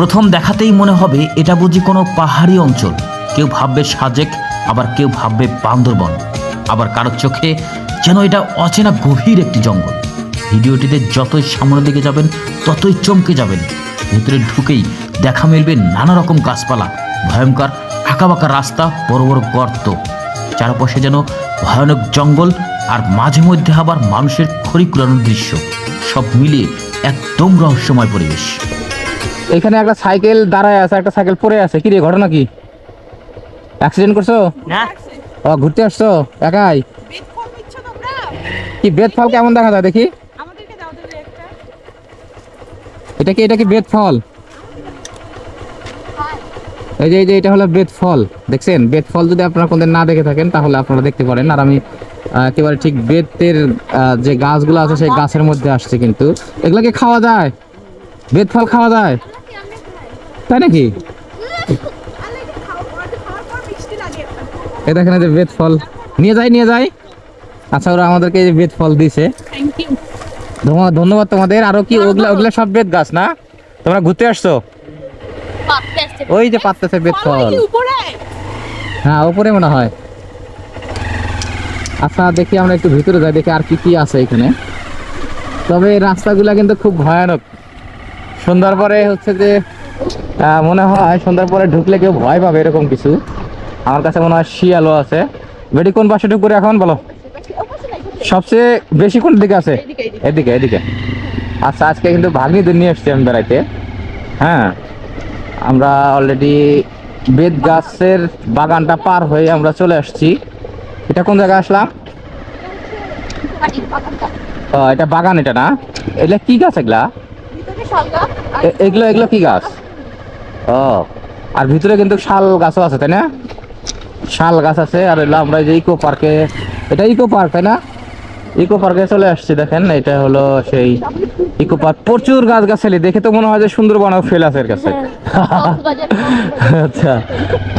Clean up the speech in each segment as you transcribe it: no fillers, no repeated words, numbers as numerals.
প্রথম দেখাতেই মনে হবে এটা বুঝি কোনো পাহাড়ি অঞ্চল। কেউ ভাববে সাজেক, আবার কেউ ভাববে বান্দরবন, আবার কারোর চোখে যেন এটা অচেনা গভীর একটি জঙ্গল। ভিডিওটিতে যতই সামনের দিকে যাবেন ততই চমকে যাবেন। ভেতরে ঢুকেই দেখা মিলবে নানা রকম গাছপালা, ভয়ঙ্কর আঁকাবাঁকা রাস্তা, বড় বড় গর্ত, চারপাশে যেন ভয়ানক জঙ্গল, আর মাঝে মধ্যে আবার মানুষের খড়ি কুড়ানোর দৃশ্য। সব মিলিয়ে একদম রহস্যময় পরিবেশ। এখানে একটা সাইকেল দাঁড়ায় আছে, একটা সাইকেল পড়ে আছে। কি রে, ঘটনা কি? অ্যাক্সিডেন্ট করছো না, ও ঘুরতে আসছো একাই? কি বেত ফল কেমন দেখা যায় দেখি? এটা কি বেত ফল? এই যে এটা হলো বেত ফল, দেখছেন? বেত ফল যদি আপনারা কোনদিন না দেখে থাকেন তাহলে আপনারা দেখতে পারেন। আর আমি একেবারে ঠিক বেতের যে গাছগুলো আছে সেই গাছের মধ্যে আসছে। কিন্তু এগুলোকে খাওয়া যায়? বেত ফল খাওয়া যায় তাই নাকি? এ দেখেন, যে বেত ফল নিয়ে যায়। আচ্ছা, ওরা আমাদেরকে এই বেত ফল দিছে, ধন্যবাদ তোমাদের। আরো কি ওগুলা সব বেত গাছ না? তোমরা ঘুরতে আসছো? ওই যে পাততেছে বেত ফল। হ্যাঁ, উপরে মনে হয়। আচ্ছা, দেখি আমরা একটু ভিতরে যাই, দেখি আর কি কি আছে এখানে। তবে রাস্তাগুলা কিন্তু খুব ভয়ানক। সন্ধ্যার পরে হচ্ছে যে মনে হয় সন্ধ্যার পরে ঢুকলে কেউ ভয় পাবে এরকম কিছু। আমার কাছে মনে হয় শিয়ালও আছে। বেটি কোন পাশে ঢুকবো এখন বলো? সবচেয়ে বেশি কোন দিকে আছে? এদিকে। আচ্ছা, আজকে কিন্তু ভাগ্নিদের নিয়ে এসছি আমি বেড়াইতে। হ্যাঁ, আমরা অলরেডি বেত গাছের বাগানটা পার হয়ে আমরা চলে আসছি। এটা কোন জায়গায় আসলাম? এটা বাগান, এটা না? এগুলা কি গাছ? এগুলো কি গাছ? ও, আর ভিতরে কিন্তু শাল গাছও আছে তাই না? শাল গাছ আছে। আর আমরা যে ইকো পার্কে, এটা ইকো পার্ক তাই না? ইকো পার্কে চলে আসছি। দেখেন, এটা হলো সেই ইকো পার্ক। প্রচুর গাছগাছালি, দেখে তো মনে হয় যে সুন্দরবনও ফেল আছে এর কাছে। আচ্ছা,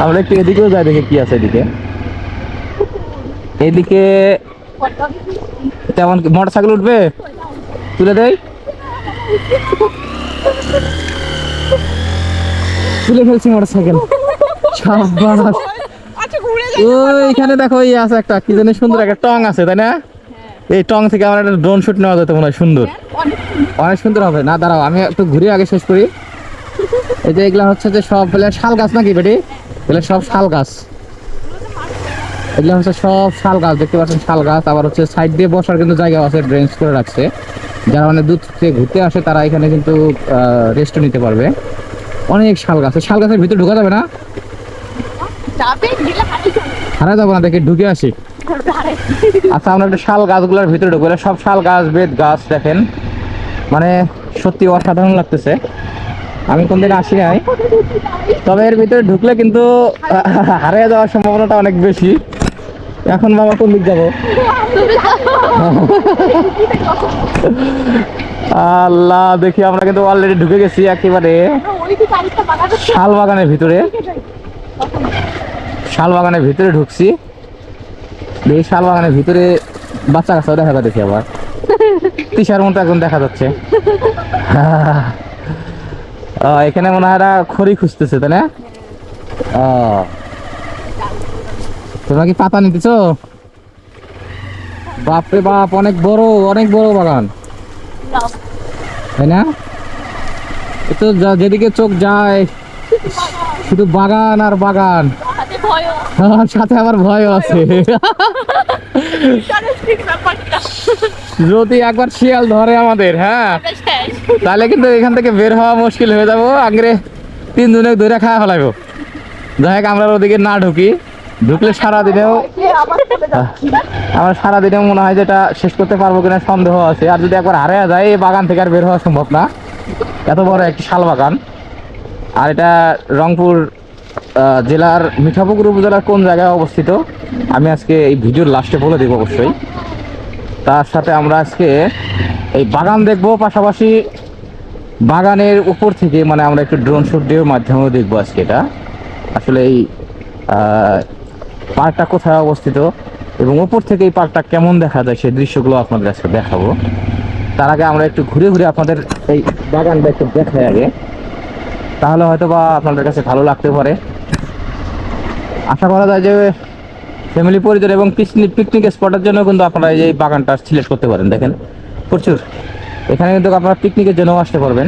আমরা একটু এদিকেও যাই, দেখে কি আছে এদিকে। তেমন মোটর সাইকেল উঠবে, তুলে দেয়, তুলে ফেলছি মোটর সাইকেল। ওইখানে দেখো, এই আছে একটা কি জানি সুন্দর একটা টং আছে তাই না? এই টং থেকে আমার একটা ড্রোন শুট নেওয়া যেত মনে হয়। সুন্দর, অনেক সুন্দর হবে না? দাঁড়াও, আমি একটু ঘুরে আগে শেষ করি। এই যে এগুলা হচ্ছে যে সব শাল গাছ নাকি বেটি? এগুলো সব শাল গাছ। এগুলো হচ্ছে সব শাল গাছ, দেখতে পাচ্ছেন শাল গাছ। আবার হচ্ছে সাইড দিয়ে বসার কিন্তু জায়গা আছে, ড্রেঞ্চ করে রাখছে। যারা মানে দূর থেকে ঘুরতে আসে তারা এখানে কিন্তু রেস্ট নিতে পারবে। অনেক শাল গাছ। শাল গাছের ভিতরে ঢোকা যাবে না? হারা যাবো না, দেখে ঢুকে আসি। আচ্ছা, আমরা একটা শাল গাছগুলোর ভিতরে ঢুকবো। সব শাল গাছ, বেত গাছ। দেখেন, মানে সত্যি অসাধারণ লাগতেছে। আমি কোনদিন আসি নাই, তবে এর ভিতরে ঢুকলে কিন্তু হারিয়ে যাওয়ার সম্ভাবনাটা অনেক বেশি। এখন বাবা কোন দিক যাবো? আল্লাহ, দেখি আমরা কিন্তু অলরেডি ঢুকে গেছি একেবারে শাল বাগানের ভিতরে। শাল বাগানের ভিতরে ঢুকছি। এই শাল বাগানের ভিতরে বাচ্চা কাচ্চাও দেখা যায়, দেখি আবার তিসার মতো একদম দেখা যাচ্ছে। এখানে মনে হয় খড়ি খুঁজতেছে তাই না? তোমরা কি পাতা নিতেছ? বাপরে বাপ, অনেক বড় বাগান তাই না? তো যেদিকে চোখ যায় শুধু বাগান আর বাগান, সাথে আবার ভয়ও আছে। যদি একবার শিয়াল ধরে আমাদের, হ্যাঁ, তাহলে কিন্তু এখান থেকে বের হওয়া মুশকিল হয়ে যাবো। আগে 3 জনে ধরে খাওয়া ফেলাইবো। যাই হোক, আমরা ওদিকে না ঢুকলে সারাদিনেও মনে হয় যেটা শেষ করতে পারবো কিনা সন্দেহ আছে। আর যদি একবার হারিয়ে যায় এই বাগান থেকে আর বের হওয়া সম্ভব না। এত বড় একটি শাল বাগান। আর এটা রংপুর জেলার মিঠাপুকুর উপজেলার কোন জায়গায় অবস্থিত আমি আজকে এই ভিডিওর লাস্টে বলে দেবো অবশ্যই। তার সাথে আমরা আজকে এই বাগান দেখবো, পাশাপাশি বাগানের উপর থেকে মানে আমরা একটু ড্রোন শুট দিয়ে মাধ্যমেও দেখবো আজকে এটা আসলে এই পার্কটা কোথায় অবস্থিত এবং উপর থেকে এই পার্কটা কেমন দেখা যায় সেই দৃশ্যগুলো আপনাদের আজকে দেখাবো। তার আগে আমরা একটু ঘুরে আপনাদের এই বাগানটা একটু দেখাই আগে। তাহলে হয়তো বা আপনাদের কাছে ভালো লাগতে পারে। আশা করা যায় যে ফ্যামিলি পরিজন এবং পিকনিক স্পটের জন্য কিন্তু আপনারা এই বাগানটা সিলেক্ট করতে পারেন। দেখেন প্রচুর, এখানে কিন্তু আপনারা পিকনিকের জন্য আসতে পারবেন।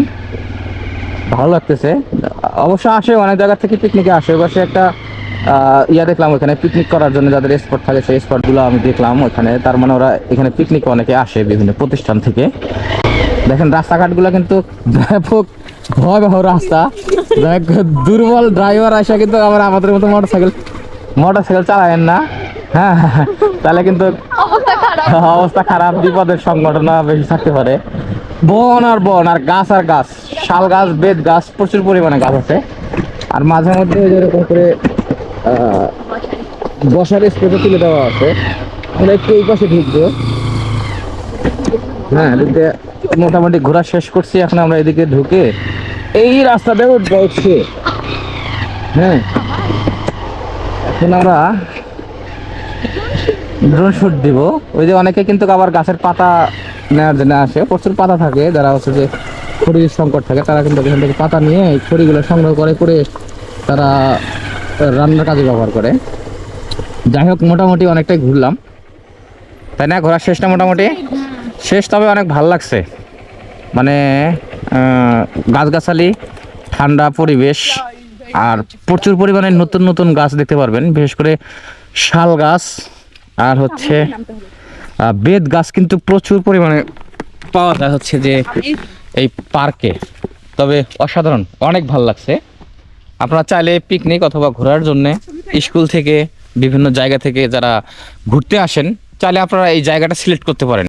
ভালো লাগতেছে। অবশ্য আসে অনেক জায়গা থেকে পিকনিকে আসে। পাশে একটা ইয়া দেখলাম, ওখানে পিকনিক করার জন্য যাদের স্পট থাকে সেই স্পটগুলো আমি দেখলাম ওখানে। তার মানে ওরা এখানে পিকনিক অনেকে আসে বিভিন্ন প্রতিষ্ঠান থেকে। দেখেন রাস্তাঘাটগুলো কিন্তু ব্যাপক ভয়াবহ রাস্তা। দুর্বল ড্রাইভার আসা কিন্তু আমাদের মতো মোটরসাইকেল চালায়েন না, হ্যাঁ, তাহলে কিন্তু অবস্থা খারাপ, বিপদের সংঘটনা বেশি থাকতে পারে। বন আর বন আর গাছ আর গাছ, শাল গাছ, বেত গাছ, প্রচুর পরিমাণে গাছ আছে। আর মাঝে মধ্যে যেরকম করে বসার স্পেসে তুলে দেওয়া আছে। আমরা একটু এই পাশে ঢুকবো। হ্যাঁ, এদিকে মোটামুটি ঘোরা শেষ করছি। এখন আমরা এদিকে ঢুকে এই রাস্তাতে উঠছি। হ্যাঁ, এখন আমরা ড্রোন শুট দিব। ওই যে অনেকে কিন্তু আবার গাছের পাতা নেওয়ার জন্য আসে, প্রচুর পাতা থাকে, যারা হচ্ছে যে খড়ির সংকট থাকে তারা কিন্তু এখান থেকে পাতা নিয়ে এই খড়িগুলো সংগ্রহ করে তারা রান্নার কাজে ব্যবহার করে। যাই হোক, মোটামুটি অনেকটাই ঘুরলাম, তাই না? ঘোরার শেষটা মোটামুটি শেষ, তবে অনেক ভালো লাগছে। মানে গাছগাছালি, ঠান্ডা পরিবেশ, আর প্রচুর পরিমাণে নতুন নতুন গাছ দেখতে পারবেন। বিশেষ করে শাল গাছ আর হচ্ছে বেত গাছ কিন্তু প্রচুর পরিমাণে পাওয়া যায় হচ্ছে যে এই পার্কে। তবে অসাধারণ, অনেক ভালো লাগছে। আপনারা চাইলে পিকনিক অথবা ঘোরার জন্য স্কুল থেকে বিভিন্ন জায়গা থেকে যারা ঘুরতে আসেন, চাইলে আপনারা এই জায়গাটা সিলেক্ট করতে পারেন।